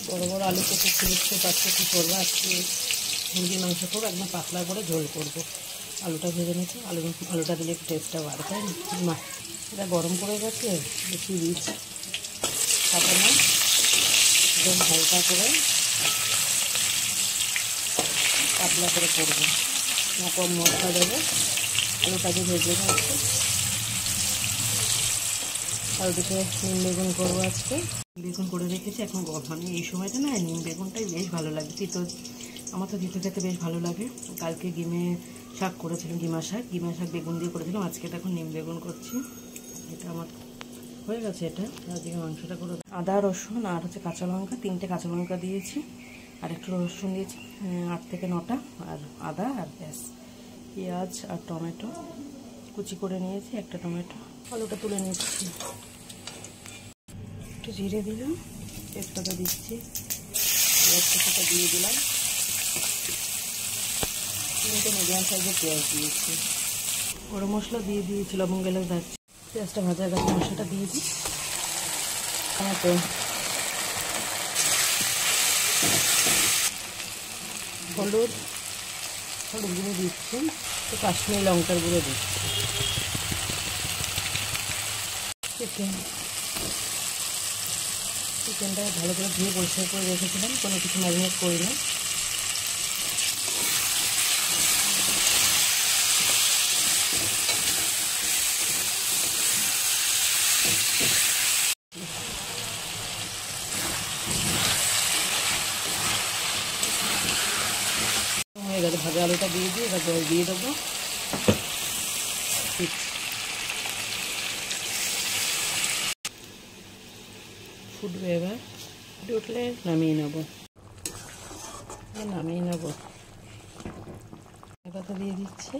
বড় বড় আলু কেটে বুঝতে পারছো কী করবো। আজকে মুরগির মাংস করবো, একদম পাতলা করে ঝোল করবো। আলুটা ভেজে নিচ্ছি, আলুটা দিলে একটু টেস্টটা বাড়ে, তাই না? এটা গরম করে গেছে, বেশি রিচ খাবে না, একদম হালকা করে পাতলা করে করবো। কম মশলা দেবো, আলুটাকে ভেজে নিচ্ছি। আলুটাকে নিম বেগুন করবো আজকে। বেগুন করে রেখেছি, এখন মানে এই সময়টা না নিম বেগুনটাই বেশ ভালো লাগে। আমার তো দিতে খেতে বেশ ভালো লাগে। কালকে গিমে শাক করেছিলাম, গিমা শাক বেগুন দিয়ে করেছিলাম। আজকে এখন নিম বেগুন করছি। এটা আমার হয়ে গেছে। এটা আজকে মাংসটা করে আদা রসুন আর হচ্ছে কাঁচা লঙ্কা, 3টে কাঁচা লঙ্কা দিয়েছি, আর একটু রসুন দিয়েছি 8 থেকে 9টা, আর আদা আর ব্যাস। পেঁয়াজ আর টমেটো কুচি করে নিয়েছি, একটা টমেটো। আলুটা তুলে নিচ্ছি, একটু জিরে দিলাম, তেজপাতা দিচ্ছি, পেঁয়াজটা দিয়ে দিলাম, 3টে মিডিয়াম সাইজের পেঁয়াজ দিয়েছি, গরম মশলা দিয়ে দিয়েছি, লবঙ্গ এলাচ দারচিনি। পেঁয়াজটা ভাজা গেছে, মশলাটা দিয়ে দিই। টমেটো, হলুদ গুঁড়ো দিচ্ছি, তো কাশ্মীরি লঙ্কার গুঁড়ো দিচ্ছি। চিকেনটা ভালো করে ধুয়ে পরিষ্কার করে রেখেছিলাম, কোনো কিছু ম্যারিনেট করি না। হয়ে গেছে, ভাজা আলুটা দিয়ে দিই, এবার জল দিয়ে দেবো। ফুটবে, এবার উঠলে নামিয়ে নেবো। এবার দিয়ে দিচ্ছি।